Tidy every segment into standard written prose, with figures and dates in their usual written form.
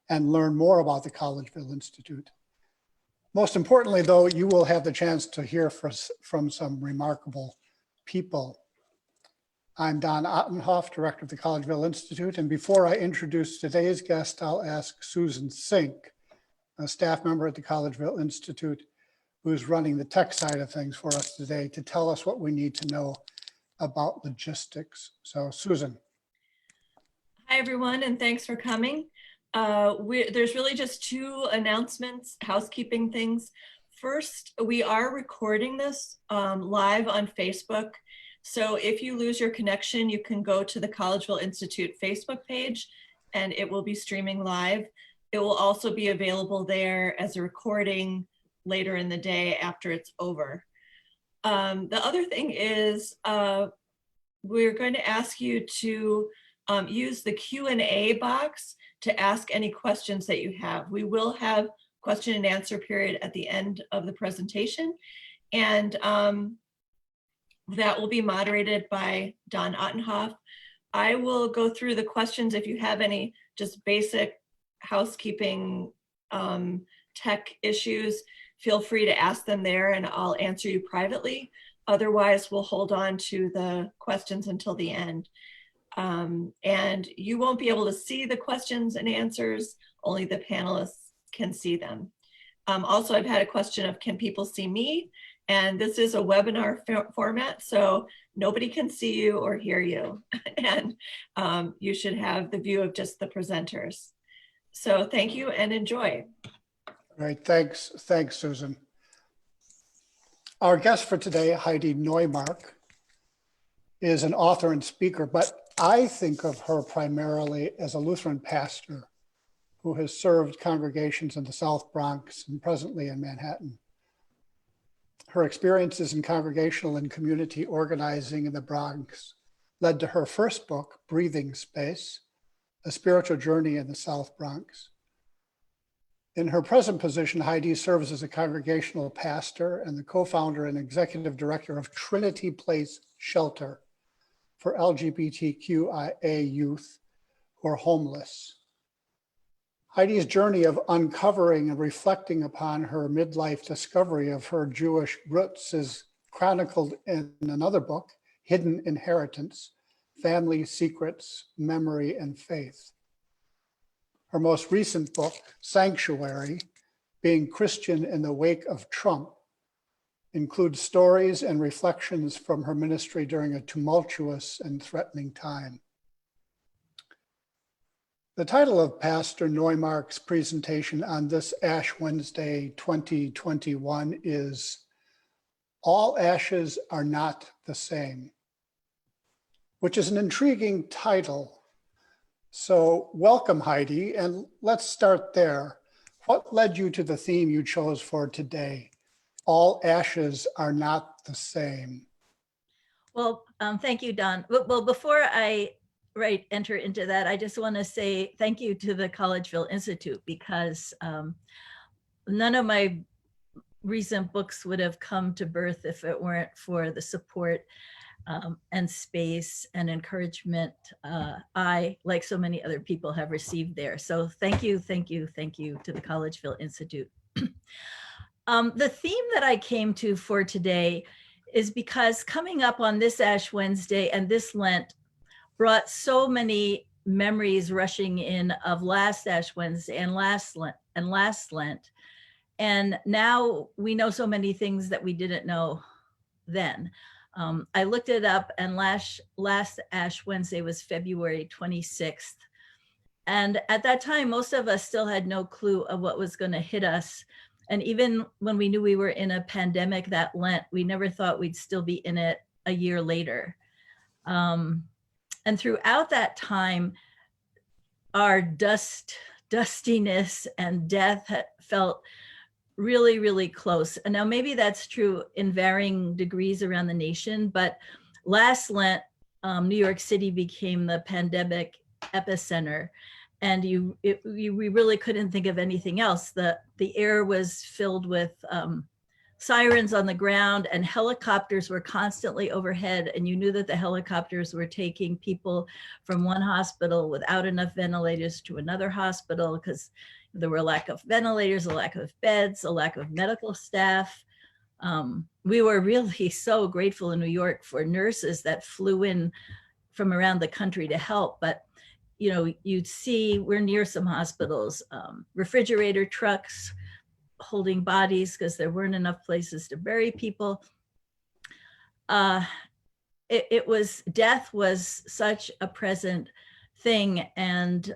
and learn more about the Collegeville Institute. Most importantly, though, you will have the chance to hear from some remarkable people. I'm Don Ottenhoff, Director of the Collegeville Institute, and before I introduce today's guest, I'll ask Susan Sink, a staff member at the Collegeville Institute, who's running the tech side of things for us today, to tell us what we need to know about logistics. So, Susan. Hi, everyone, and thanks for coming. There's really just two announcements, housekeeping things. First, we are recording this live on Facebook. So if you lose your connection, you can go to the Collegeville Institute Facebook page and it will be streaming live. It will also be available there as a recording later in the day after it's over. The other thing is we're going to ask you to use the Q&A box to ask any questions that you have. We will have question and answer period at the end of the presentation, and that will be moderated by Don Ottenhoff. I will go through the questions. If you have any just basic housekeeping tech issues, feel free to ask them there and I'll answer you privately. Otherwise, we'll hold on to the questions until the end. And you won't be able to see the questions and answers, only the panelists can see them. Also, I've had a question of, can people see me? And this is a webinar format, so nobody can see you or hear you. And you should have the view of just the presenters. So thank you and enjoy. All right, thanks, Susan. Our guest for today, Heidi Neumark, is an author and speaker, but I think of her primarily as a Lutheran pastor who has served congregations in the South Bronx and presently in Manhattan. Her experiences in congregational and community organizing in the Bronx led to her first book, Breathing Space, A Spiritual Journey in the South Bronx. In her present position, Heidi serves as a congregational pastor and the co-founder and executive director of Trinity Place Shelter for LGBTQIA youth who are homeless. Heidi's journey of uncovering and reflecting upon her midlife discovery of her Jewish roots is chronicled in another book, Hidden Inheritance, Family Secrets, Memory, and Faith. Her most recent book, Sanctuary, Being Christian in the Wake of Trump, includes stories and reflections from her ministry during a tumultuous and threatening time. The title of Pastor Neumark's presentation on this Ash Wednesday 2021 is All Ashes Are Not the Same, which is an intriguing title. So welcome, Heidi, and let's start there. What led you to the theme you chose for today? All ashes are not the same. Well, thank you, Don. Well, before I enter into that, I just want to say thank you to the Collegeville Institute, because none of my recent books would have come to birth if it weren't for the support and space and encouragement I, like so many other people, have received there. So thank you to the Collegeville Institute. The theme that I came to for today is because coming up on this Ash Wednesday and this Lent brought so many memories rushing in of last Ash Wednesday and last Lent. And now we know so many things that we didn't know then. I looked it up, and last Ash Wednesday was February 26th. And at that time, most of us still had no clue of what was going to hit us. And even when we knew we were in a pandemic that Lent, we never thought we'd still be in it a year later. And throughout that time, our dustiness and death felt really, really close. And now maybe that's true in varying degrees around the nation, but last Lent, New York City became the pandemic epicenter. And we really couldn't think of anything else. The air was filled with sirens on the ground, and helicopters were constantly overhead, and you knew that the helicopters were taking people from one hospital without enough ventilators to another hospital because there were a lack of ventilators, a lack of beds, a lack of medical staff. We were really so grateful in New York for nurses that flew in from around the country to help. But, you know, you'd see, we're near some hospitals, refrigerator trucks holding bodies because there weren't enough places to bury people. Death was such a present thing. And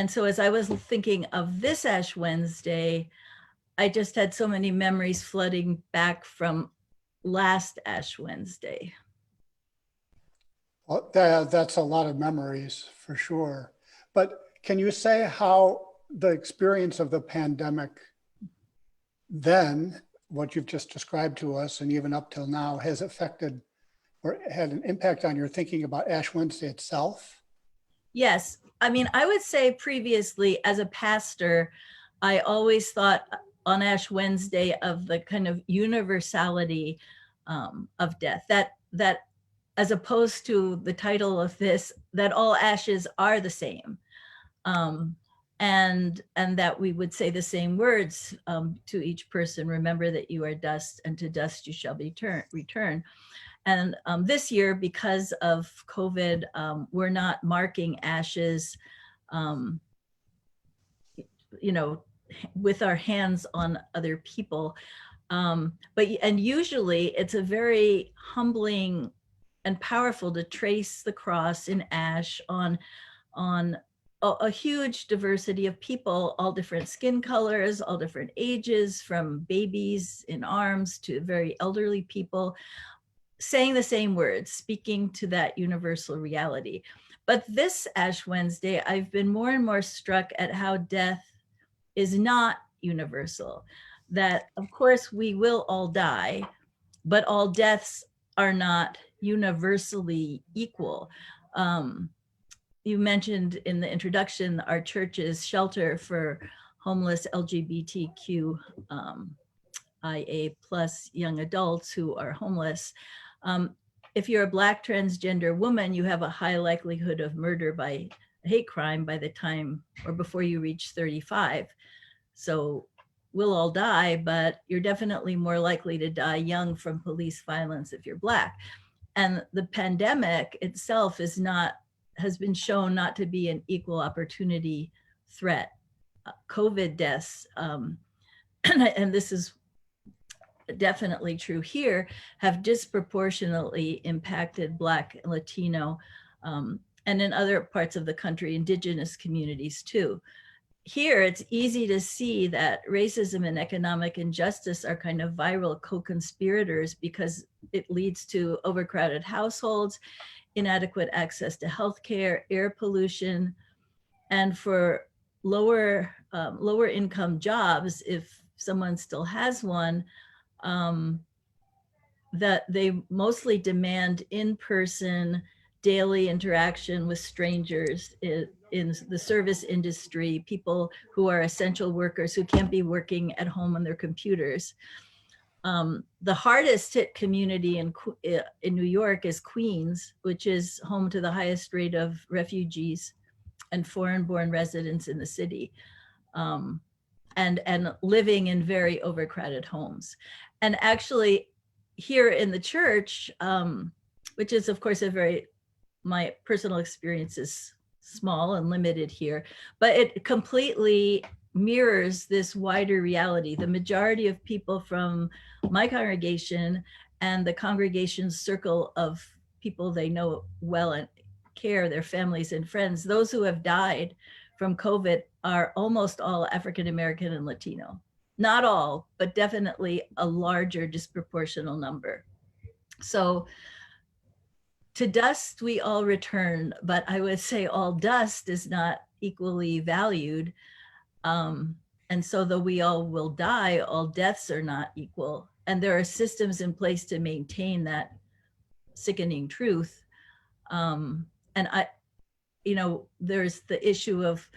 so as I was thinking of this Ash Wednesday, I just had so many memories flooding back from last Ash Wednesday. Well, that's a lot of memories for sure. But can you say how the experience of the pandemic then, what you've just described to us, and even up till now, has affected or had an impact on your thinking about Ash Wednesday itself? Yes. I mean, I would say previously as a pastor, I always thought on Ash Wednesday of the kind of universality of death, that as opposed to the title of this, that all ashes are the same. And that we would say the same words to each person. Remember that you are dust, and to dust you shall be return. And this year, because of COVID, we're not marking ashes, you know, with our hands on other people. And usually it's a very humbling and powerful to trace the cross in ash on a huge diversity of people, all different skin colors, all different ages, from babies in arms to very elderly people, saying the same words, speaking to that universal reality. But this Ash Wednesday, I've been more and more struck at how death is not universal. That, of course, we will all die, but all deaths are not universally equal. You mentioned in the introduction our church's shelter for homeless LGBTQ IA plus young adults who are homeless. If you're a Black transgender woman, you have a high likelihood of murder by hate crime by the time or before you reach 35. So we'll all die, but you're definitely more likely to die young from police violence if you're Black. And the pandemic itself has been shown not to be an equal opportunity threat. COVID deaths, and this is definitely true here, have disproportionately impacted Black, Latino, and in other parts of the country, Indigenous communities too. Here, it's easy to see that racism and economic injustice are kind of viral co-conspirators because it leads to overcrowded households, inadequate access to healthcare, air pollution, and for lower income jobs, if someone still has one, that they mostly demand in-person daily interaction with strangers in the service industry, people who are essential workers who can't be working at home on their computers. The hardest hit community in New York is Queens, which is home to the highest rate of refugees and foreign-born residents in the city, and living in very overcrowded homes. And actually here in the church, which is of course my personal experience is small and limited here, but it completely mirrors this wider reality. The majority of people from my congregation and the congregation's circle of people they know well and care, their families and friends, those who have died from COVID are almost all African-American and Latino. Not all, but definitely a larger disproportional number. So to dust we all return, but I would say all dust is not equally valued. And so though we all will die, all deaths are not equal. And there are systems in place to maintain that sickening truth. And there's the issue of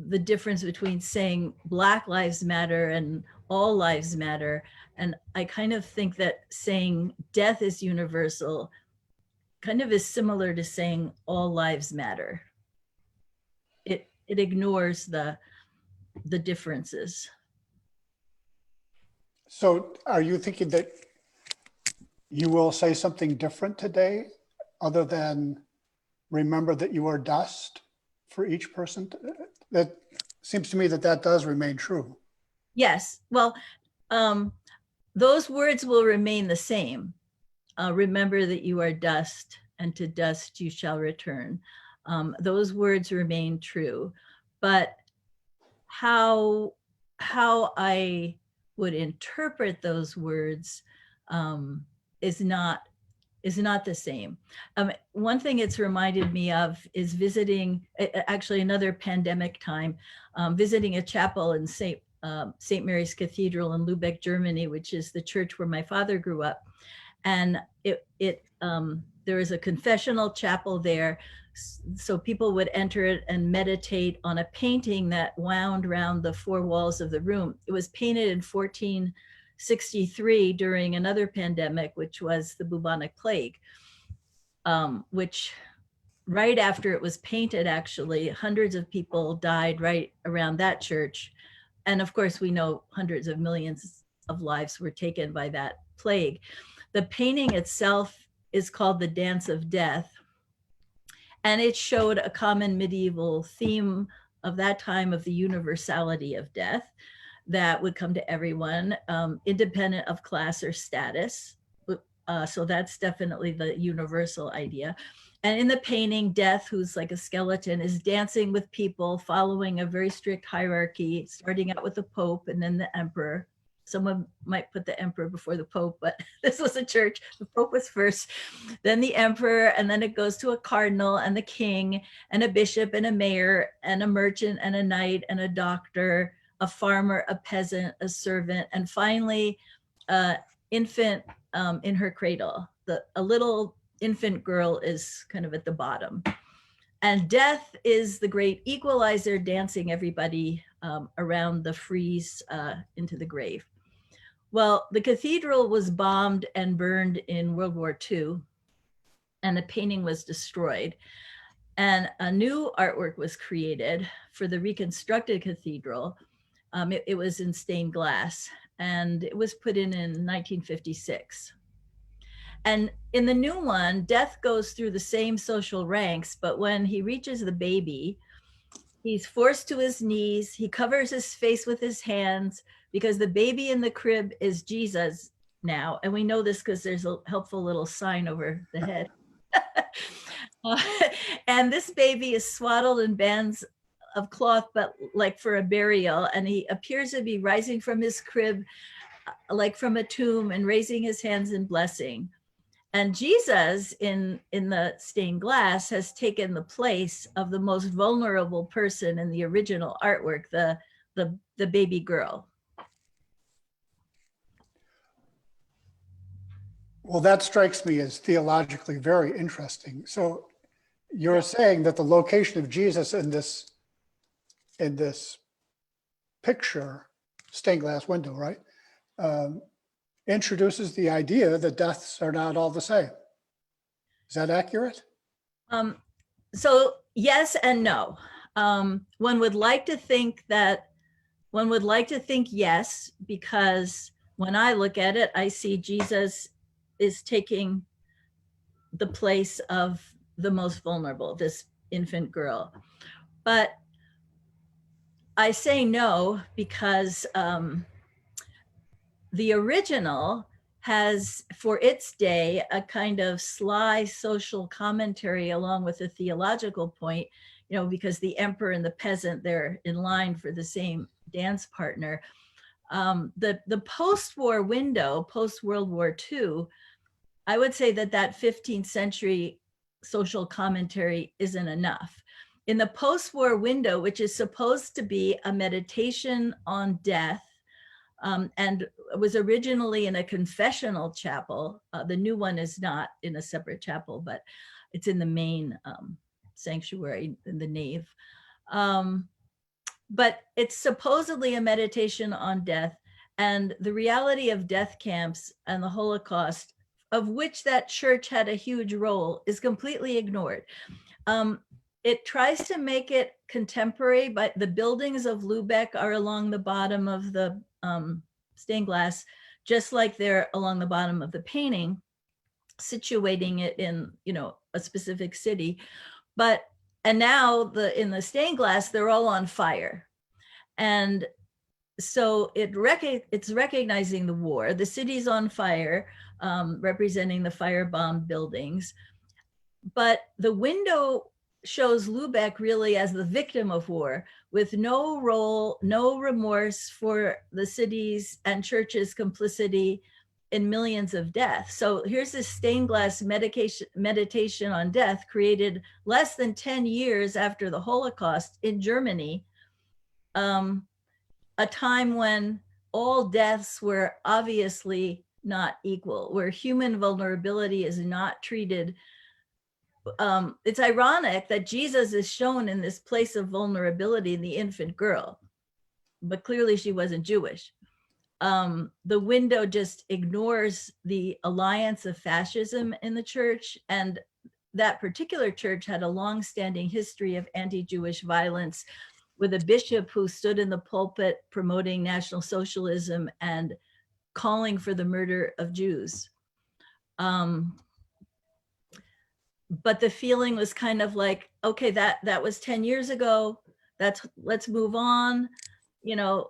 the difference between saying Black Lives Matter and all lives matter. And I kind of think that saying death is universal kind of is similar to saying all lives matter. It ignores the differences. So are you thinking that you will say something different today other than remember that you are dust for each person? That seems to me that that does remain true. Yes, well, those words will remain the same. Remember that you are dust, and to dust you shall return. Those words remain true, but how I would interpret those words is not the same. One thing it's reminded me of is visiting, actually another pandemic time, visiting a chapel in St. Mary's Cathedral in Lübeck, Germany, which is the church where my father grew up. And there was a confessional chapel there. So people would enter it and meditate on a painting that wound around the four walls of the room. It was painted in 1463 during another pandemic, which was the bubonic plague, which right after it was painted, actually, hundreds of people died right around that church. And of course, we know hundreds of millions of lives were taken by that plague. The painting itself is called The Dance of Death. And it showed a common medieval theme of that time of the universality of death that would come to everyone, independent of class or status. So that's definitely the universal idea. And in the painting, Death, who's like a skeleton, is dancing with people, following a very strict hierarchy, starting out with the Pope and then the Emperor. Someone might put the Emperor before the Pope, but this was a church. The Pope was first, then the Emperor, and then it goes to a cardinal and the king and a bishop and a mayor and a merchant and a knight and a doctor, a farmer, a peasant, a servant, and finally, infant in her cradle. A little infant girl is kind of at the bottom. And Death is the great equalizer, dancing everybody around the frieze into the grave. Well, the cathedral was bombed and burned in World War II, and the painting was destroyed. And a new artwork was created for the reconstructed cathedral. It was in stained glass, and it was put in 1956. And in the new one, Death goes through the same social ranks, but when he reaches the baby, he's forced to his knees. He covers his face with his hands because the baby in the crib is Jesus now. And we know this because there's a helpful little sign over the head. And this baby is swaddled in bands of cloth, but like for a burial. And he appears to be rising from his crib, like from a tomb, and raising his hands in blessing. And Jesus in the stained glass has taken the place of the most vulnerable person in the original artwork, the baby girl. Well, that strikes me as theologically very interesting. So you're saying that the location of Jesus in this picture, stained glass window, right? Introduces the idea that deaths are not all the same. Is that accurate? So yes and no. One would like to think yes, because when I look at it, I see Jesus is taking the place of the most vulnerable, this infant girl. But I say no because the original has, for its day, a kind of sly social commentary along with a theological point, because the emperor and the peasant, they're in line for the same dance partner. The post-war window, post-World War II, I would say that 15th century social commentary isn't enough. In the post-war window, which is supposed to be a meditation on death, and was originally in a confessional chapel. The new one is not in a separate chapel, but it's in the main sanctuary in the nave. But it's supposedly a meditation on death. And the reality of death camps and the Holocaust, of which that church had a huge role, is completely ignored. It tries to make it contemporary, but the buildings of Lubeck are along the bottom of the stained glass, just like they're along the bottom of the painting, situating it in, a specific city. And now in the stained glass, they're all on fire. And so it's recognizing the war. The city's on fire, representing the firebombed buildings. But the window shows Lubeck really as the victim of war, with no role, no remorse for the city's and church's complicity in millions of deaths. So here's this stained glass meditation on death, created less than 10 years after the Holocaust in Germany, a time when all deaths were obviously not equal, where human vulnerability is not treated. It's ironic that Jesus is shown in this place of vulnerability in the infant girl, but clearly she wasn't Jewish. The window just ignores the alliance of fascism in the church, and that particular church had a long-standing history of anti-Jewish violence, with a bishop who stood in the pulpit promoting National Socialism and calling for the murder of Jews. But the feeling was kind of like, okay, that was 10 years ago. Let's move on.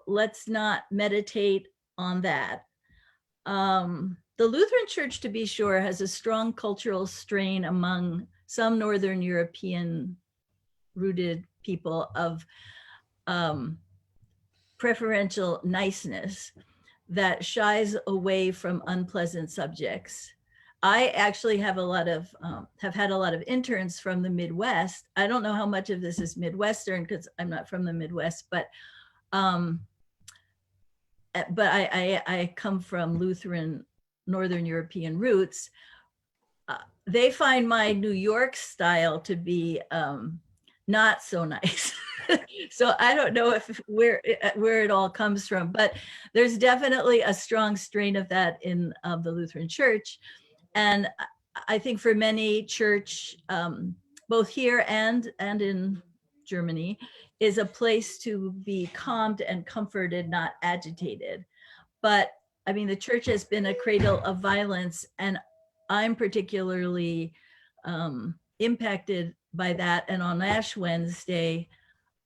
Let's not meditate on that. The Lutheran Church, to be sure, has a strong cultural strain among some Northern European rooted people of preferential niceness that shies away from unpleasant subjects. I actually have had a lot of interns from the Midwest. I don't know how much of this is Midwestern because I'm not from the Midwest, but I come from Lutheran Northern European roots. They find my New York style to be not so nice. So I don't know where it all comes from, but there's definitely a strong strain of that in the Lutheran Church. And I think for many church, both here and in Germany, is a place to be calmed and comforted, not agitated. But I mean, the church has been a cradle of violence, and I'm particularly impacted by that. And on Ash Wednesday,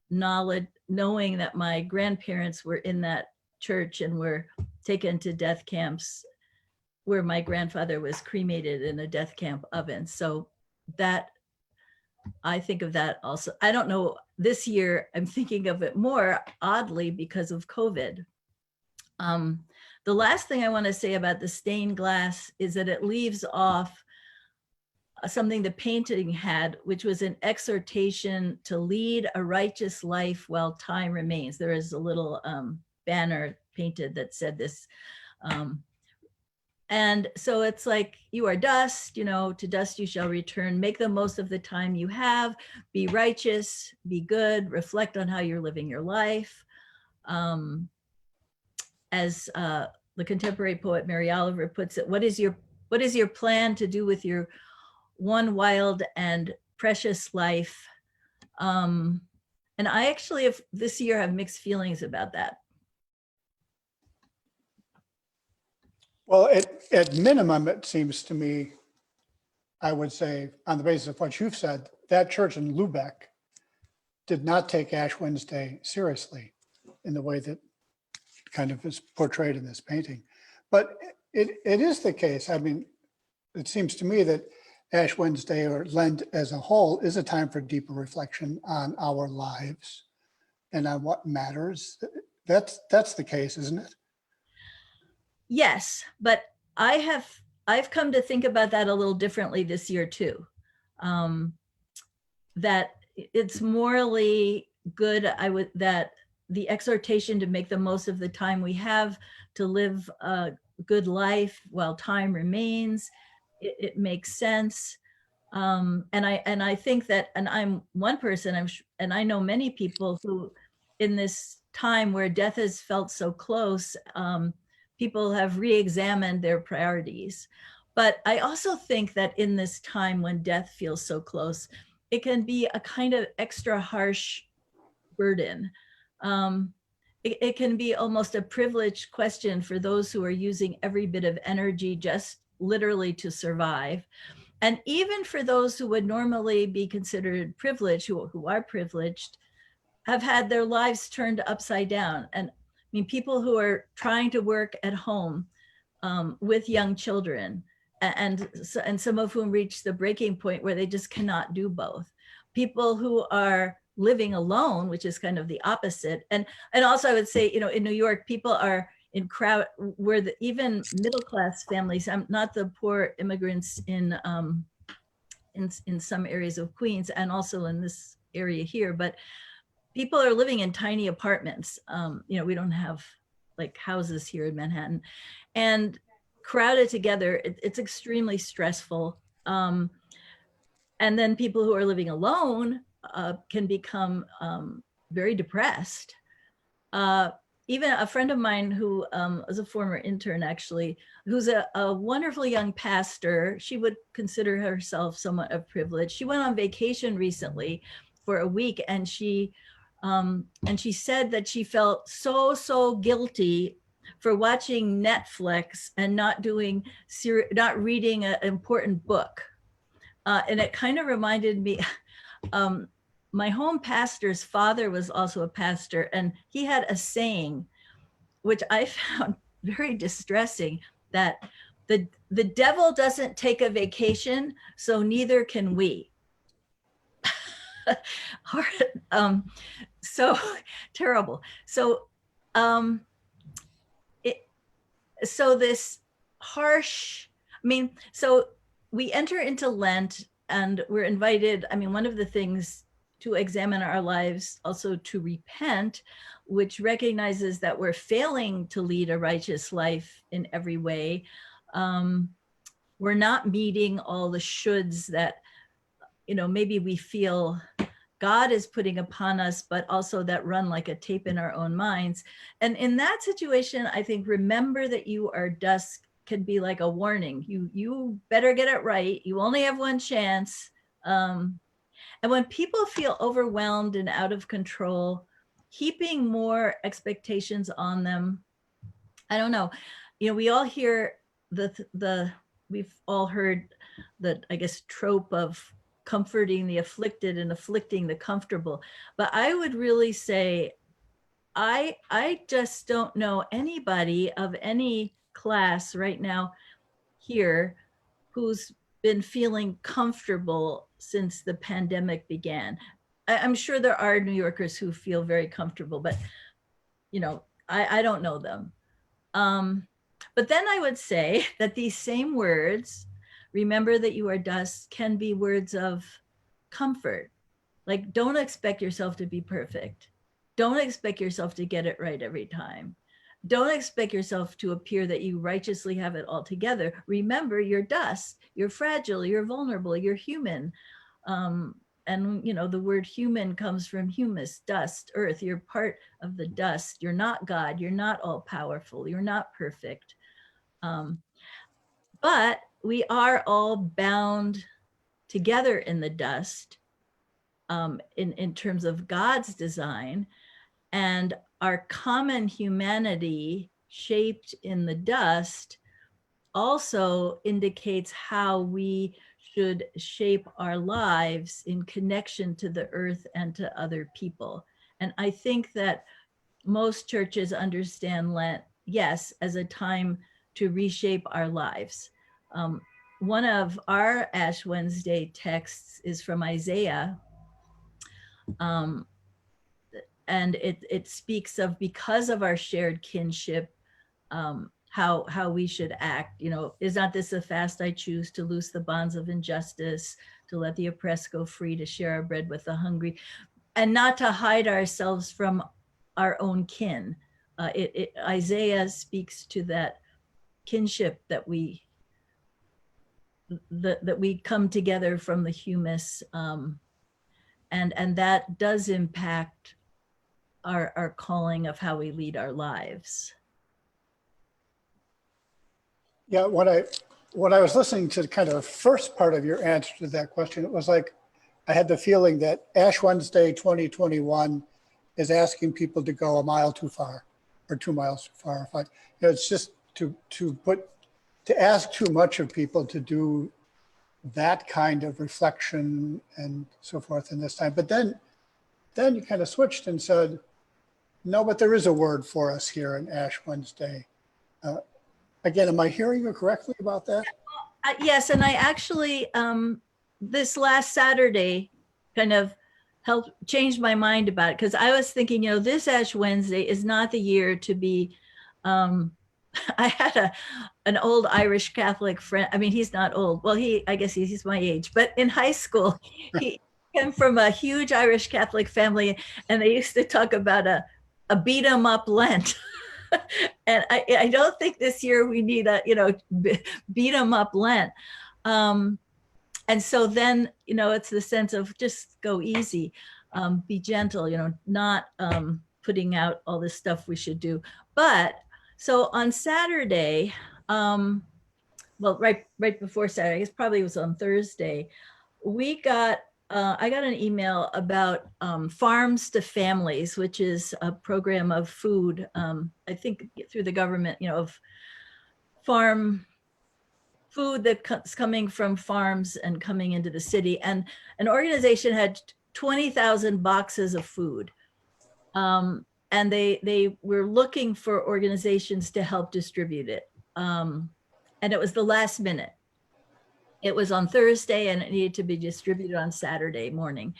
knowing that my grandparents were in that church and were taken to death camps, where my grandfather was cremated in a death camp oven. So that, I think of that also. I don't know, this year I'm thinking of it more oddly because of COVID. The last thing I want to say about the stained glass is that it leaves off something the painting had, which was an exhortation to lead a righteous life while time remains. There is a little banner painted that said this. And so it's like, you are dust, to dust you shall return. Make the most of the time you have. Be righteous, be good, reflect on how you're living your life. As the contemporary poet Mary Oliver puts it, what is your plan to do with your one wild and precious life? And I actually this year have mixed feelings about that. Well, at minimum, it seems to me, I would say, on the basis of what you've said, that church in Lubeck did not take Ash Wednesday seriously in the way that kind of is portrayed in this painting. But it is the case. I mean, it seems to me that Ash Wednesday, or Lent as a whole, is a time for deeper reflection on our lives and on what matters. That's the case, isn't it? Yes, but I've come to think about that a little differently this year too. That it's morally good, that the exhortation to make the most of the time we have to live a good life while time remains, it makes sense. And I think that, and I'm one person, and I know many people who in this time where death has felt so close, people have re-examined their priorities. But I also think that in this time when death feels so close, it can be a kind of extra harsh burden. It can be almost a privileged question for those who are using every bit of energy just literally to survive. And even for those who would normally be considered privileged, who are privileged, have had their lives turned upside down. And I mean, people who are trying to work at home with young children, and some of whom reach the breaking point where they just cannot do both. People who are living alone, which is kind of the opposite. And also I would say, you know, in New York, people are in crowd where even middle-class families, not the poor immigrants in some areas of Queens and also in this area here, but people are living in tiny apartments. You know, we don't have like houses here in Manhattan, and crowded together, it's extremely stressful. And then people who are living alone can become very depressed. Even a friend of mine who is a former intern, actually, who's a wonderful young pastor, she would consider herself somewhat of privilege. She went on vacation recently for a week, and she said that she felt so guilty for watching Netflix and not reading an important book. And it kind of reminded me, my home pastor's father was also a pastor, and he had a saying, which I found very distressing, that the devil doesn't take a vacation, so neither can we. So terrible. So this harsh, I mean, so we enter into Lent and we're invited, I mean, one of the things to examine our lives, also to repent, which recognizes that we're failing to lead a righteous life in every way. We're not meeting all the shoulds that, you know, maybe we feel God is putting upon us, but also that run like a tape in our own minds. And in that situation, I think, remember that you are dust can be like a warning. You better get it right. You only have one chance. And when people feel overwhelmed and out of control, heaping more expectations on them, I don't know. You know, we all hear we've all heard the, I guess, trope of comforting the afflicted and afflicting the comfortable. But I would really say, I just don't know anybody of any class right now here who's been feeling comfortable since the pandemic began. I'm sure there are New Yorkers who feel very comfortable, but you know, I don't know them. But then I would say that these same words, remember that you are dust, can be words of comfort. Like, don't expect yourself to be perfect. Don't expect yourself to get it right every time. Don't expect yourself to appear that you righteously have it all together. Remember, you're dust, you're fragile, you're vulnerable, you're human. And you know, the word human comes from humus, dust, earth. You're part of the dust. You're not God. You're not all powerful. You're not perfect. But we are all bound together in the dust in terms of God's design, and our common humanity shaped in the dust also indicates how we should shape our lives in connection to the earth and to other people. And I think that most churches understand Lent, yes, as a time to reshape our lives. One of our Ash Wednesday texts is from Isaiah. And it speaks of, because of our shared kinship, how we should act. You know, is not this a fast I choose, to loose the bonds of injustice, to let the oppressed go free, to share our bread with the hungry, and not to hide ourselves from our own kin. Isaiah speaks to that kinship that we come together from the humus, and that does impact our calling of how we lead our lives. Yeah, when I was listening to kind of the first part of your answer to that question, it was like I had the feeling that Ash Wednesday 2021 is asking people to go a mile too far or 2 miles too far. It's just to ask too much of people to do that kind of reflection and so forth in this time. But then you kind of switched and said, no, but there is a word for us here in Ash Wednesday. Again, am I hearing you correctly about that? Yes, and I actually, this last Saturday kind of helped change my mind about it, because I was thinking, this Ash Wednesday is not the year to be, I had an old Irish Catholic friend. I mean, he's not old. Well, I guess he's my age, but in high school, he came from a huge Irish Catholic family, and they used to talk about a beat 'em up Lent. And I don't think this year we need a, beat 'em up Lent. And so then, it's the sense of just go easy, be gentle, not putting out all this stuff we should do. But so on Saturday, well, right before Saturday, I guess probably it was on Thursday, I got an email about Farms to Families, which is a program of food, I think through the government, of farm food that's coming from farms and coming into the city. And an organization had 20,000 boxes of food. And they were looking for organizations to help distribute it. And it was the last minute. It was on Thursday and it needed to be distributed on Saturday morning.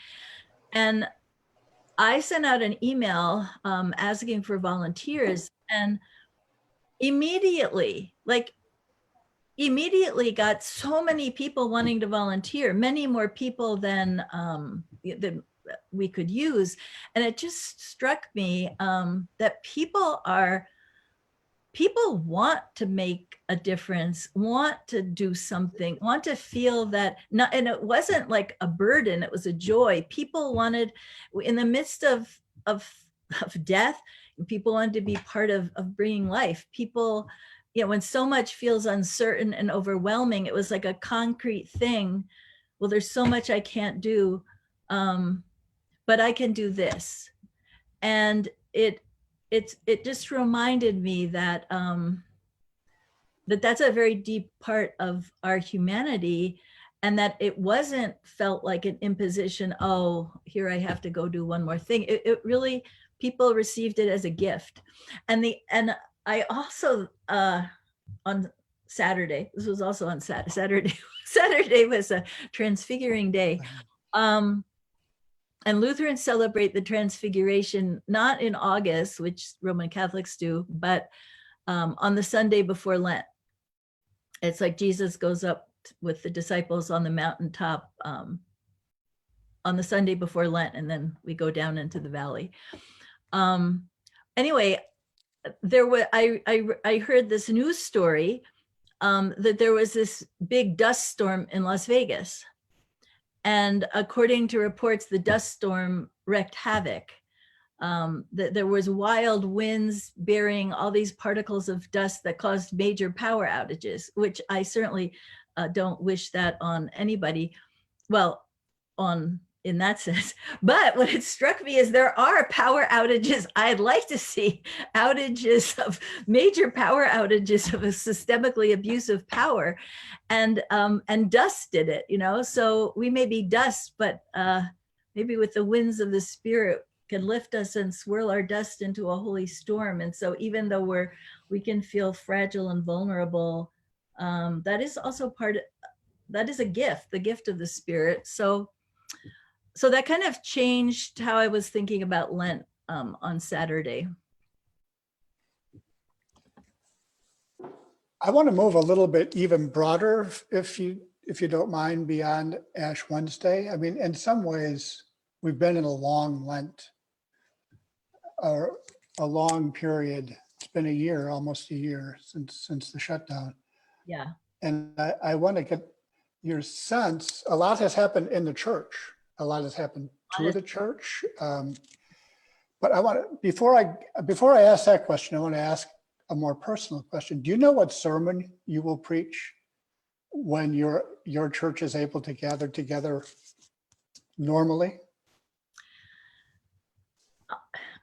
And I sent out an email asking for volunteers, and immediately got so many people wanting to volunteer, many more people than we could use. And it just struck me that people want to make a difference, want to do something, want to feel that, and it wasn't like a burden, it was a joy. People wanted, in the midst of death, people wanted to be part of bringing life. People, when so much feels uncertain and overwhelming, it was like a concrete thing. Well, there's so much I can't do, but I can do this. And it just reminded me that that's a very deep part of our humanity, and that it wasn't felt like an imposition. Oh, here I have to go do one more thing. It really, people received it as a gift. And I also on Saturday, this was also on Saturday. Saturday was a Transfiguring Day. And Lutherans celebrate the Transfiguration not in August, which Roman Catholics do, but on the Sunday before Lent. It's like Jesus goes up with the disciples on the mountaintop on the Sunday before Lent, and then we go down into the valley. Anyway, I heard this news story that there was this big dust storm in Las Vegas. And according to reports, the dust storm wreaked havoc. There was wild winds bearing all these particles of dust that caused major power outages, which I certainly don't wish that on anybody. Well, in that sense. But what it struck me is there are power outages. I'd like to see major power outages of a systemically abusive power, and dust did it, so we may be dust, but maybe with the winds of the Spirit can lift us and swirl our dust into a holy storm. And so even though we can feel fragile and vulnerable, that is also that is a gift, the gift of the Spirit. So that kind of changed how I was thinking about Lent on Saturday. I want to move a little bit even broader, if you don't mind, beyond Ash Wednesday. I mean, in some ways, we've been in a long Lent, or a long period. It's been a year, almost a year since the shutdown. Yeah. And I want to get your sense. A lot has happened in the church. A lot has happened to the church. But I want to, before I ask that question, I want to ask a more personal question. Do you know what sermon you will preach when your church is able to gather together normally?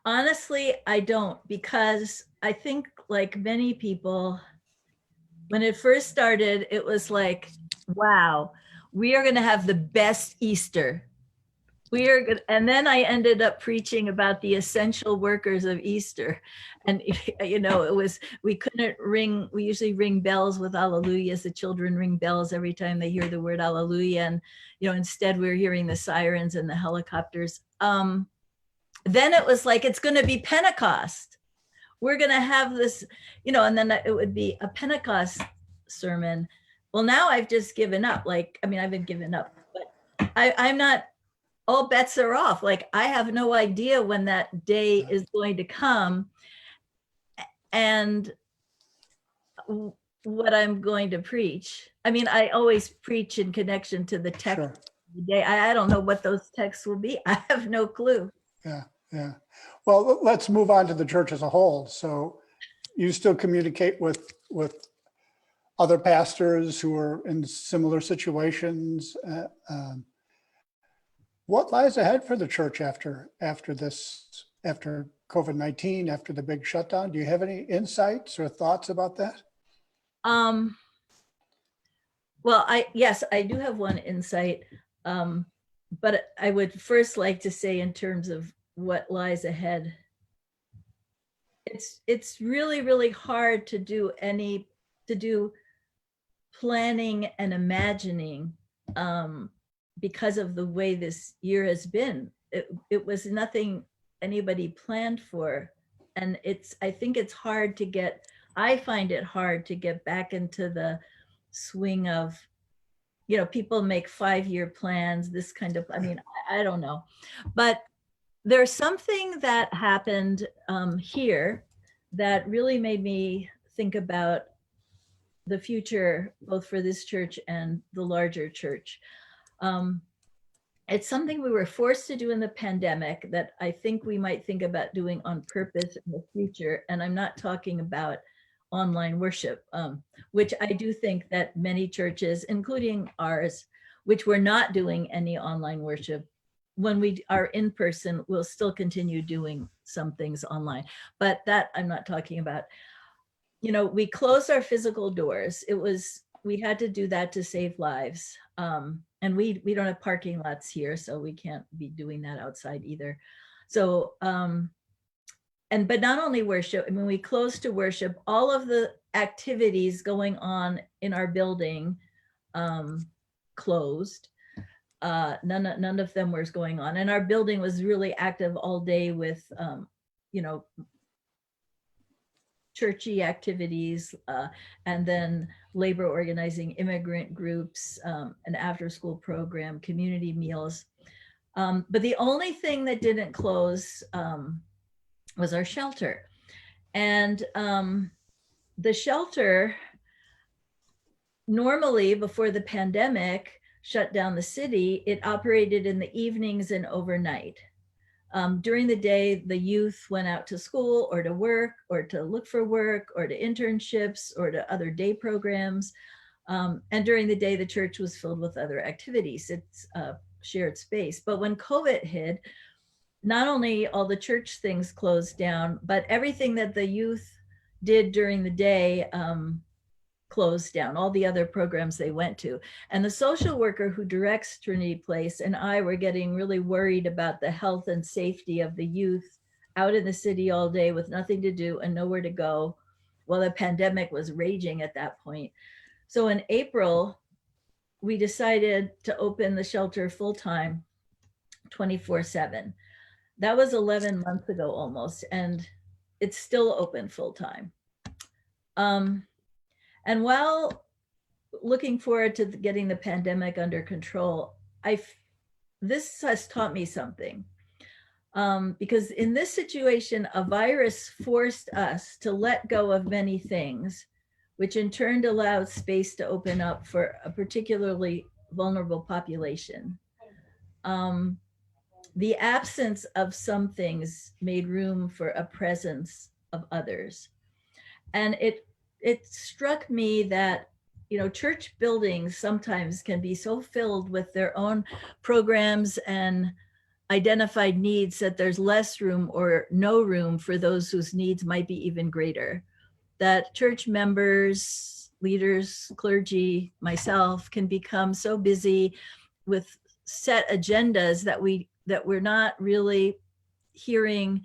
Honestly, I don't, because I think like many people, when it first started, it was like, wow, we are going to have the best Easter. We are good. And then I ended up preaching about the essential workers of Easter. And, you know, it was, we usually ring bells with Alleluias. The children ring bells every time they hear the word Alleluia. And, you know, instead we're hearing the sirens and the helicopters. Then it was like, it's going to be Pentecost. We're going to have this, you know, and then it would be a Pentecost sermon. Well, now I've just given up. Like, I mean, I've been given up, but I'm not, all bets are off. Like, I have no idea when that day is going to come and what I'm going to preach. I mean, I always preach in connection to the text Sure. of the day. I don't know what those texts will be. I have no clue. Yeah. Well, let's move on to the church as a whole. So you still communicate with other pastors who are in similar situations. What lies ahead for the church after COVID-19, after the big shutdown? Do you have any insights or thoughts about that? Well, yes, I do have one insight, but I would first like to say, in terms of what lies ahead, it's really, really hard to do planning and imagining because of the way this year has been. It was nothing anybody planned for, and I think it's hard to get. I find it hard to get back into the swing of, you know, people make 5-year plans, this kind of, I mean, I don't know. But there's something that happened here that really made me think about the future, both for this church and the larger church. It's something we were forced to do in the pandemic that I think we might think about doing on purpose in the future. And I'm not talking about online worship, which I do think that many churches, including ours, which were not doing any online worship, when we are in person, we'll still continue doing some things online. But that I'm not talking about. You know, we closed our physical doors. We had to do that to save lives. And we don't have parking lots here, so we can't be doing that outside either. So, but not only worship, I mean, we closed to worship, all of the activities going on in our building closed. None of them was going on. And our building was really active all day with, you know, churchy activities, and then labor organizing, immigrant groups, an after school program, community meals. But the only thing that didn't close was our shelter. And the shelter normally, before the pandemic shut down the city, it operated in the evenings and overnight. During the day, the youth went out to school or to work or to look for work or to internships or to other day programs. And during the day, the church was filled with other activities. It's a shared space. But when COVID hit, not only all the church things closed down, but everything that the youth did during the day closed down, all the other programs they went to. And the social worker who directs Trinity Place and I were getting really worried about the health and safety of the youth out in the city all day with nothing to do and nowhere to go. Well, the pandemic was raging at that point. So in April, we decided to open the shelter full-time, 24/7. That was 11 months ago almost, and it's still open full-time. And while looking forward to getting the pandemic under control, this has taught me something. Because in this situation, a virus forced us to let go of many things, which in turn allowed space to open up for a particularly vulnerable population. the absence of some things made room for a presence of others. And it struck me that, you know, church buildings sometimes can be so filled with their own programs and identified needs that there's less room or no room for those whose needs might be even greater. That church members, leaders, clergy, myself can become so busy with set agendas that we're not really hearing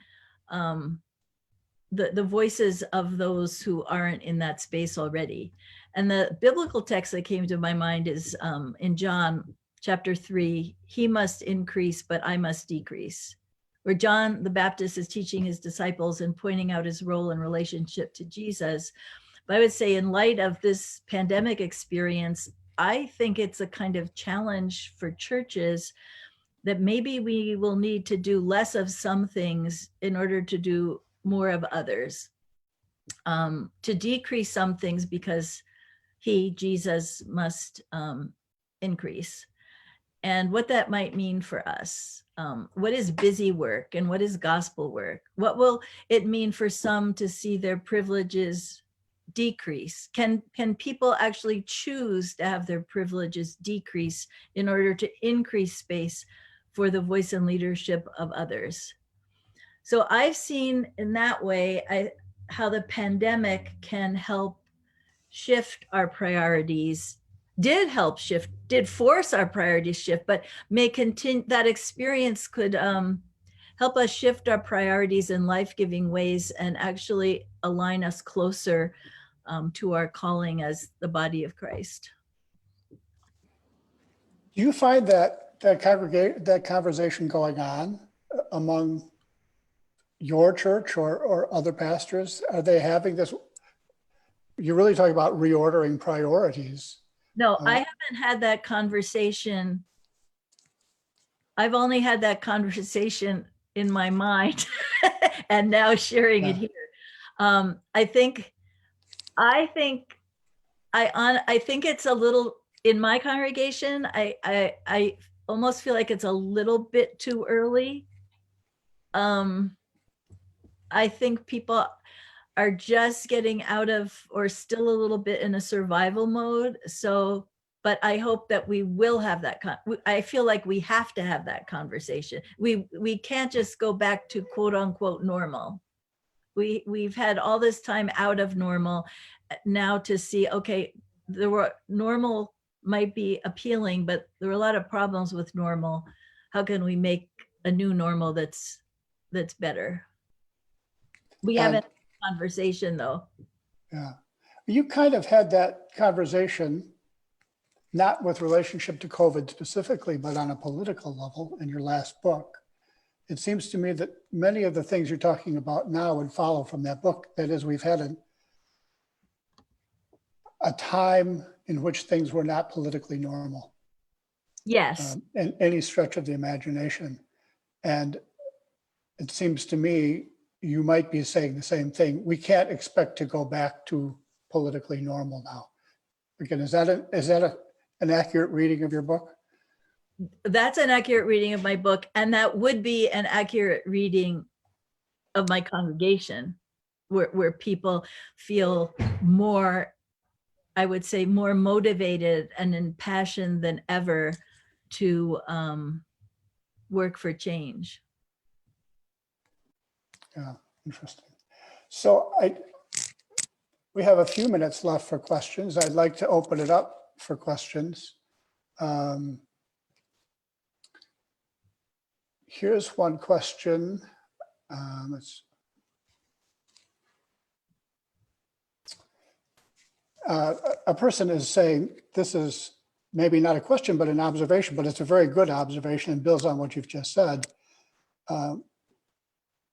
the voices of those who aren't in that space already. And the biblical text that came to my mind is in John chapter 3, he must increase, but I must decrease, where John the Baptist is teaching his disciples and pointing out his role in relationship to Jesus. But I would say, in light of this pandemic experience, I think it's a kind of challenge for churches that maybe we will need to do less of some things in order to do more of others, to decrease some things because he, Jesus, must increase. And what that might mean for us. What is busy work and what is gospel work? What will it mean for some to see their privileges decrease? Can people actually choose to have their privileges decrease in order to increase space for the voice and leadership of others? So I've seen in that way how the pandemic can help shift our priorities, did force our priorities shift, but may continue. That experience could help us shift our priorities in life-giving ways and actually align us closer to our calling as the body of Christ. Do you find that conversation going on among your church or other pastors? Are they having this? You're really talking about reordering priorities. No, I haven't had that conversation. I've only had that conversation in my mind and now sharing it here. I think it's a little, in my congregation, I almost feel like it's a little bit too early. I think people are just getting out of, or still a little bit in a survival mode. So, but I hope that we will have that. I feel like we have to have that conversation. We can't just go back to quote unquote normal. We've had all this time out of normal now to see, okay, normal might be appealing, but there are a lot of problems with normal. How can we make a new normal that's better? We haven't had a conversation though. Yeah. You kind of had that conversation, not with relationship to COVID specifically, but on a political level in your last book. It seems to me that many of the things you're talking about now would follow from that book. That is, we've had a time in which things were not politically normal. Yes. In any stretch of the imagination. And it seems to me you might be saying the same thing. We can't expect to go back to politically normal now. Again, is that an accurate reading of your book? That's an accurate reading of my book, and that would be an accurate reading of my congregation, where people feel more, I would say, more motivated and impassioned than ever to work for change. Yeah, interesting. So we have a few minutes left for questions. I'd like to open it up for questions. Here's one question. A person is saying, this is maybe not a question, but an observation, but it's a very good observation and builds on what you've just said.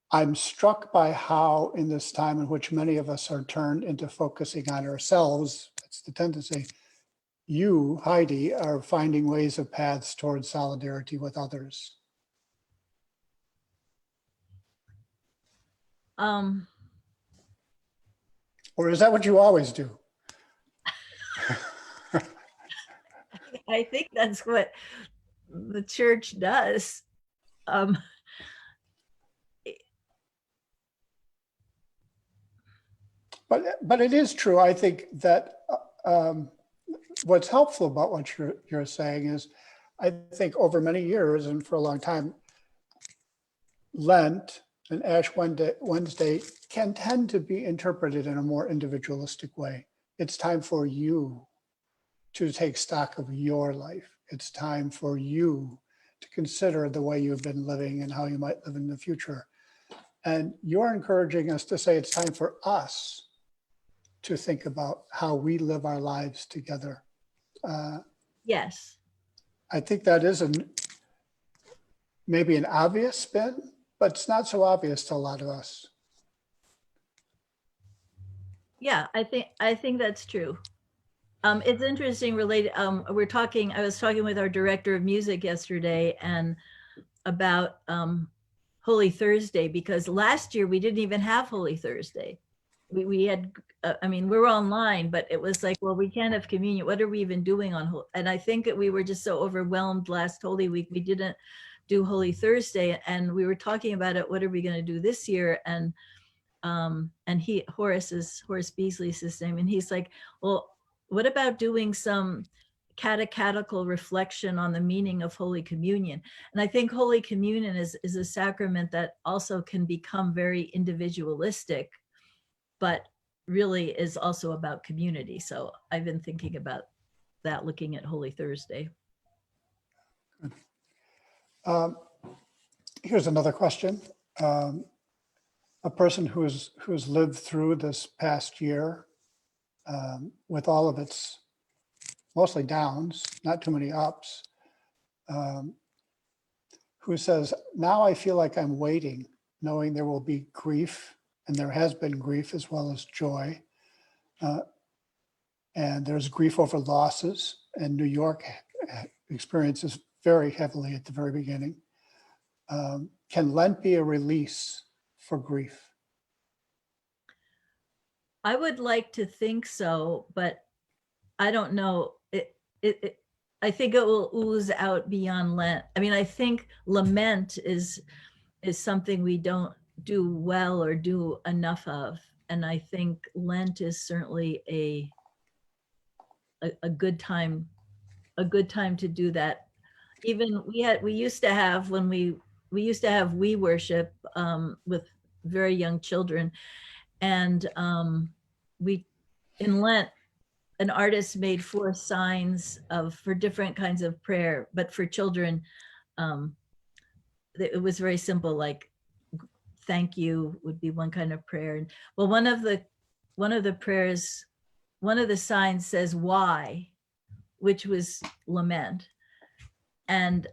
I'm struck by how in this time in which many of us are turned into focusing on ourselves, that's the tendency, you, Heidi, are finding ways of paths towards solidarity with others. Or is that what you always do? I think that's what the church does. um, But it is true. I think that what's helpful about what you're saying is, I think over many years and for a long time, Lent and Ash Wednesday can tend to be interpreted in a more individualistic way. It's time for you to take stock of your life. It's time for you to consider the way you've been living and how you might live in the future. And you're encouraging us to say it's time for us to think about how we live our lives together. yes. I think that is maybe an obvious spin, but it's not so obvious to a lot of us. Yeah, I think that's true. It's interesting related. I was talking with our director of music yesterday and about Holy Thursday, because last year we didn't even have Holy Thursday. We had, I mean, we were online, but it was like, well, we can't have communion. What are we even doing on? And I think that we were just so overwhelmed last Holy Week, we didn't do Holy Thursday. And we were talking about it. What are we going to do this year? And Horace Beasley's his name. And he's like, well, what about doing some catechetical reflection on the meaning of Holy Communion? And I think Holy Communion is a sacrament that also can become very individualistic, but really is also about community. So I've been thinking about that, looking at Holy Thursday. Here's another question. A person who's lived through this past year with all of its mostly downs, not too many ups, who says, now I feel like I'm waiting, knowing there will be grief, and there has been grief as well as joy. And there's grief over losses, and New York experiences very heavily at the very beginning. Can Lent be a release for grief? I would like to think so, but I don't know. I think it will ooze out beyond Lent. I mean, I think lament is something we don't do well or do enough of. And I think Lent is certainly a good time to do that. Even we used to have, when we used to have we worship with very young children, and we in Lent, an artist made 4 signs for different kinds of prayer, but for children it was very simple, like thank you would be one kind of prayer. And well, one of the prayers, one of the signs says why, which was lament. And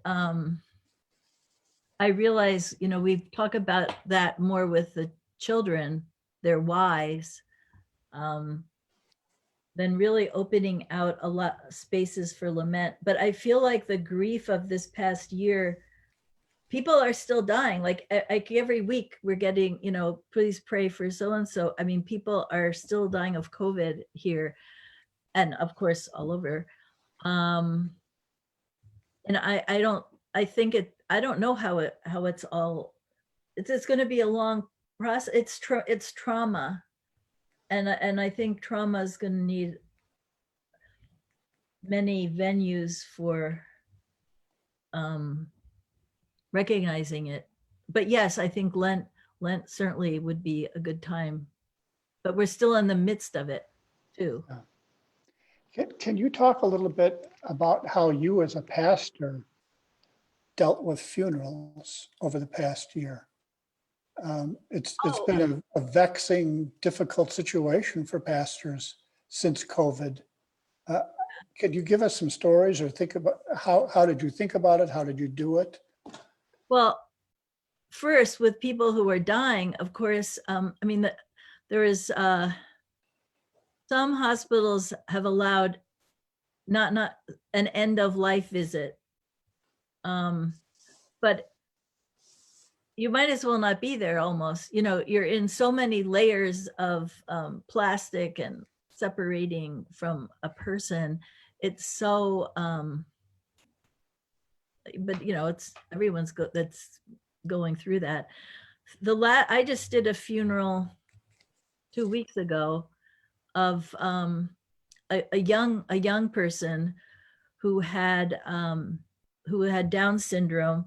I realize, we talk about that more with the children, their whys, than really opening out a lot of spaces for lament. But I feel like the grief of this past year, people are still dying. Like every week we're getting, please pray for so-and-so. I mean, people are still dying of COVID here, and of course all over. And I don't know how it's all, it's going to be a long process. It's trauma. And I think trauma is going to need many venues for recognizing it. But yes, I think Lent certainly would be a good time, but we're still in the midst of it too. Can you talk a little bit about how you as a pastor dealt with funerals over the past year? It's been a vexing, difficult situation for pastors since COVID. Could you give us some stories or think about how did you think about it? How did you do it? Well, first with people who are dying, of course, there is some hospitals have allowed not an end of life visit, but you might as well not be there almost. You're in so many layers of plastic and separating from a person. It's so but it's everyone's that's going through that. I just did a funeral 2 weeks ago of a young person who had Down syndrome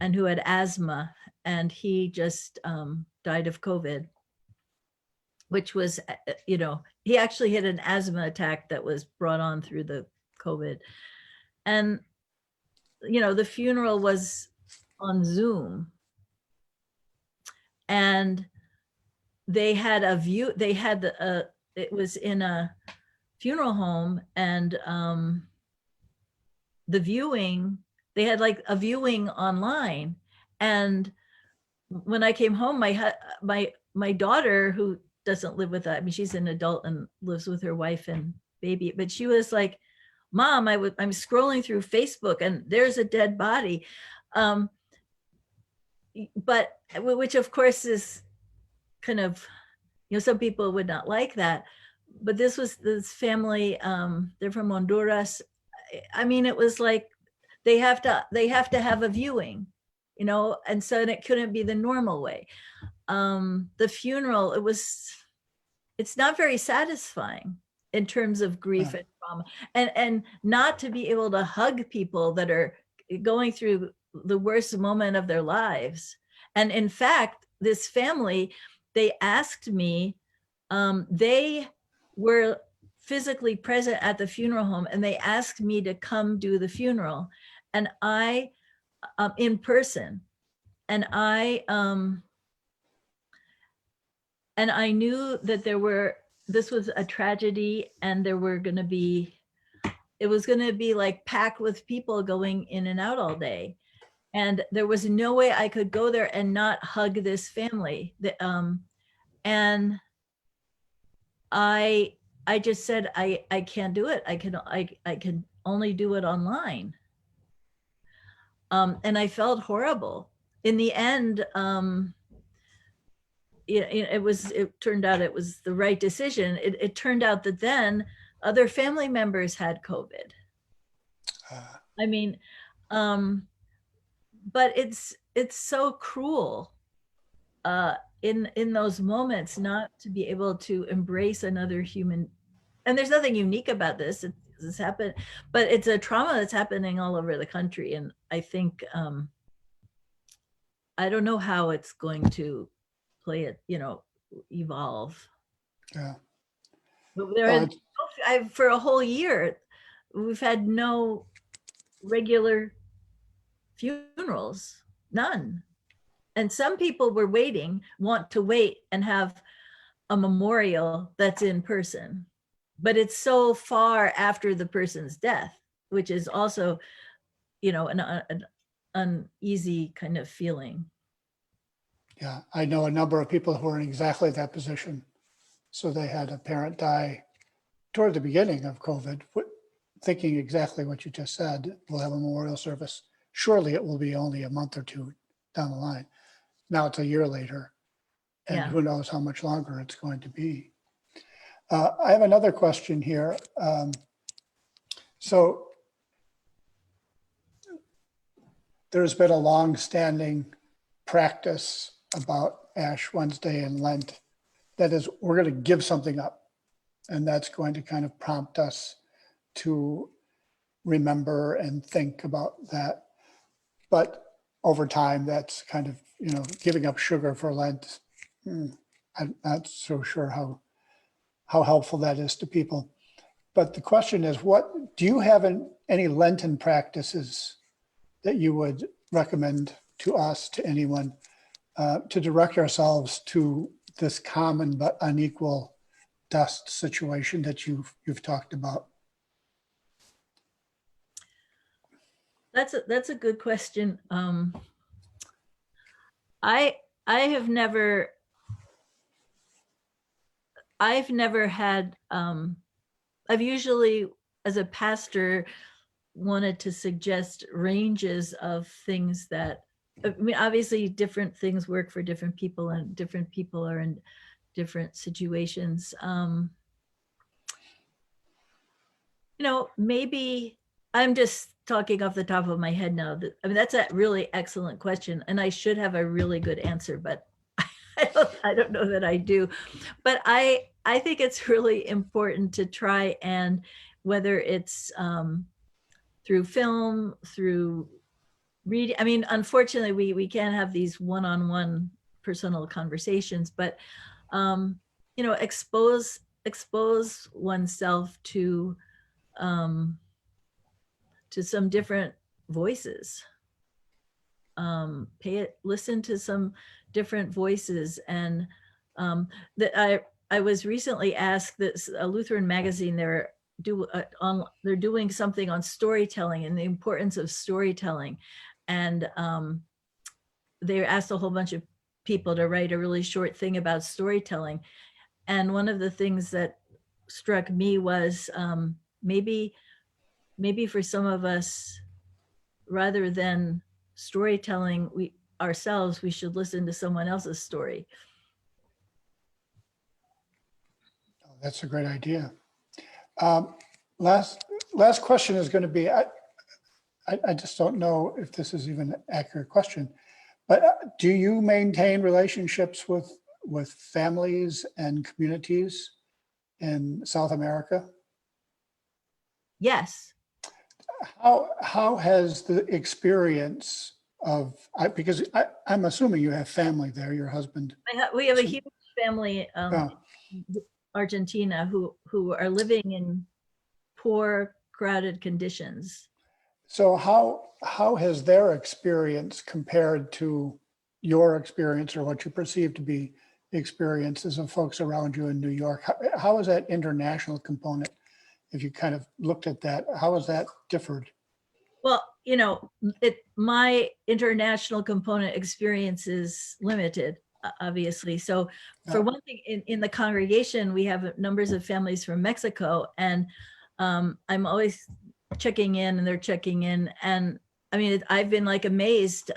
and who had asthma, and he just died of COVID, which was, he actually had an asthma attack that was brought on through the COVID. And, the funeral was on Zoom, and they had a view, it was in a funeral home, and the viewing, they had like a viewing online. And when I came home, my daughter, who doesn't live with us, I mean, she's an adult and lives with her wife and baby, but she was like, Mom, I'm scrolling through Facebook and there's a dead body. But which of course is kind of, some people would not like that, but this family, they're from Honduras. I mean, it was like, they have to have a viewing, and so it couldn't be the normal way. The funeral, it's not very satisfying in terms of grief and trauma, and not to be able to hug people that are going through the worst moment of their lives. And in fact, this family, they asked me, they were physically present at the funeral home, and they asked me to come do the funeral, and I in person, and I knew that this was a tragedy, and it was going to be like packed with people going in and out all day. And there was no way I could go there and not hug this family. And I just said, I can't do it. I can only do it online. And I felt horrible. In the end, it turned out it was the right decision. It turned out that then other family members had COVID. I mean, but it's so cruel in those moments not to be able to embrace another human. And there's nothing unique about this. This happened, but it's a trauma that's happening all over the country. And I think, I don't know how it's going to play it, evolve. Yeah. But for a whole year, we've had no regular funerals, none. And some people want to wait and have a memorial that's in person, but it's so far after the person's death, which is also, an uneasy kind of feeling. Yeah, I know a number of people who are in exactly that position. So they had a parent die toward the beginning of COVID, thinking exactly what you just said. We'll have a memorial service. Surely it will be only a month or two down the line. Now it's a year later, and who knows how much longer it's going to be. I have another question here. So there's been a long-standing practice about Ash Wednesday and Lent. That is, we're going to give something up, and that's going to kind of prompt us to remember and think about that. But over time, that's kind of, giving up sugar for Lent. I'm not so sure how helpful that is to people. But the question is, do you have any Lenten practices that you would recommend to us, to anyone, to direct ourselves to this common but unequal dust situation that you've talked about? That's a good question. I've never had, I've usually, as a pastor, wanted to suggest ranges of things that, I mean, obviously different things work for different people, and different people are in different situations. Maybe I'm just talking off the top of my head now. I mean, that's a really excellent question, and I should have a really good answer, but I don't know that I do. But I think it's really important to try, and whether it's through film, through reading. I mean, unfortunately, we can't have these one-on-one personal conversations, but you know, expose oneself to some different voices. Listen to some different voices, and that I was recently asked that a Lutheran magazine, they're doing something on storytelling and the importance of storytelling, and they asked a whole bunch of people to write a really short thing about storytelling. And one of the things that struck me was maybe for some of us, rather than storytelling we should listen to someone else's story. That's a great idea. Last question is going to be, I just don't know if this is even an accurate question, but do you maintain relationships with families and communities in South America? Yes. How has the experience of, because I'm assuming you have family there, your husband. We have a huge family, Oh, Argentina, who are living in poor, crowded conditions. so how has their experience compared to your experience, or what you perceive to be the experiences of folks around you in New York? How is that international component? If you kind of looked at that, how has that differed? Well, you know, my international component experience is limited, obviously. So for one thing, in the congregation, we have numbers of families from Mexico, and I'm always checking in, and they're checking in. And I mean, I've been like amazed.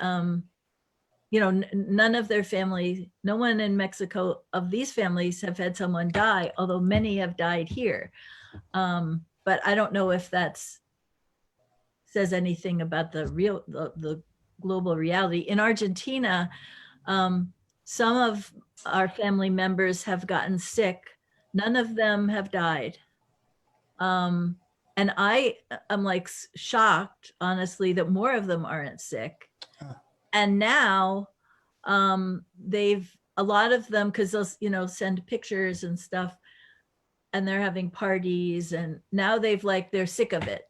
You know, none of their family, no one in Mexico of these families have had someone die, although many have died here. But I don't know if that's says anything about the global reality. In Argentina, some of our family members have gotten sick. None of them have died. And I'm like shocked, honestly, that more of them aren't sick. And now a lot of them, because they'll, you know, send pictures and stuff, and they're having parties, and now they're sick of it.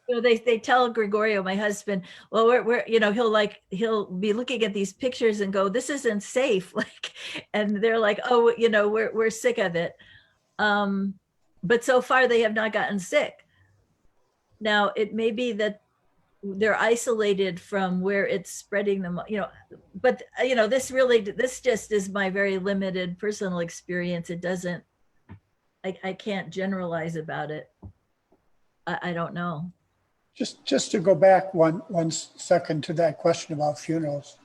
So they tell Gregorio, my husband, well, we're you know, he'll be looking at these pictures and go, this isn't safe. Like, and they're like, oh, you know, we're sick of it. But so far they have not gotten sick. Now it may be that they're isolated from where it's spreading them, you know, but you know, this just is my very limited personal experience. It doesn't, I can't generalize about it. I don't know. Just to go back one second to that question about funerals.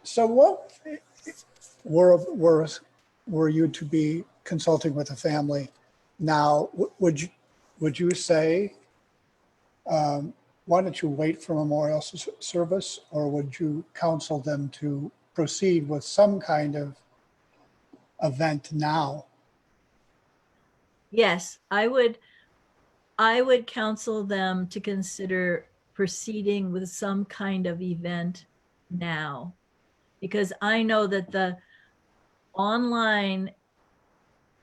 So what were you to be consulting with a family now, would you say, why don't you wait for memorial service, or would you counsel them to proceed with some kind of event now? Yes, I would counsel them to consider proceeding with some kind of event now, because I know that the online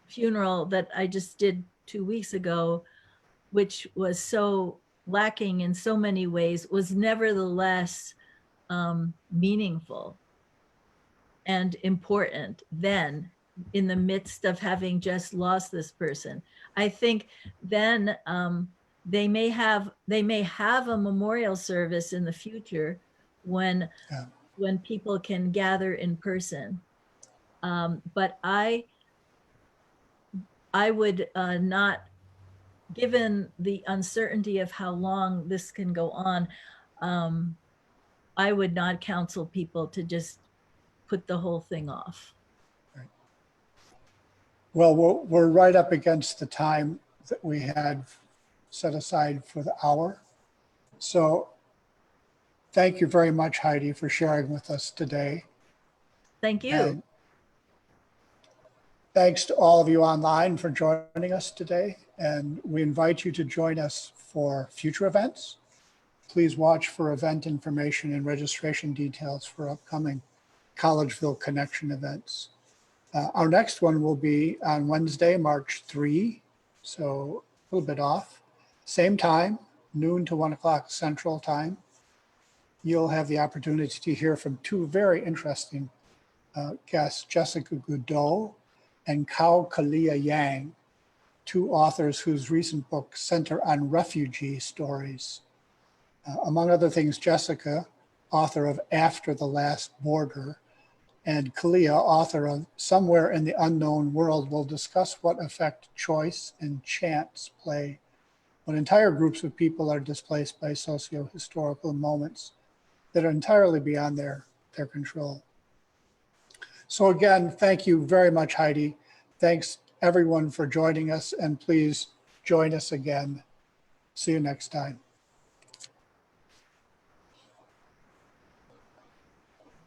funeral that I just did 2 weeks ago, which was so lacking in so many ways, was nevertheless meaningful and important then, in the midst of having just lost this person. I think then they may have a memorial service in the future when people can gather in person. But I would not, given the uncertainty of how long this can go on, I would not counsel people to just put the whole thing off. Right. Well, we're right up against the time that we had set aside for the hour. So thank you very much, Heidi, for sharing with us today. Thank you. And thanks to all of you online for joining us today. And we invite you to join us for future events. Please watch for event information and registration details for upcoming Collegeville Connection events. Our next one will be on Wednesday, March 3, so a little bit off. Same time, noon to 1 o'clock Central Time. You'll have the opportunity to hear from two very interesting guests, Jessica Goudot and Kao Kalia Yang, two authors whose recent books center on refugee stories. Among other things, Jessica, author of After the Last Border, and Kalia, author of Somewhere in the Unknown World, will discuss what effect choice and chance play when entire groups of people are displaced by socio-historical moments that are entirely beyond their control. So again, thank you very much, Heidi. Thanks everyone for joining us, and please join us again. See you next time.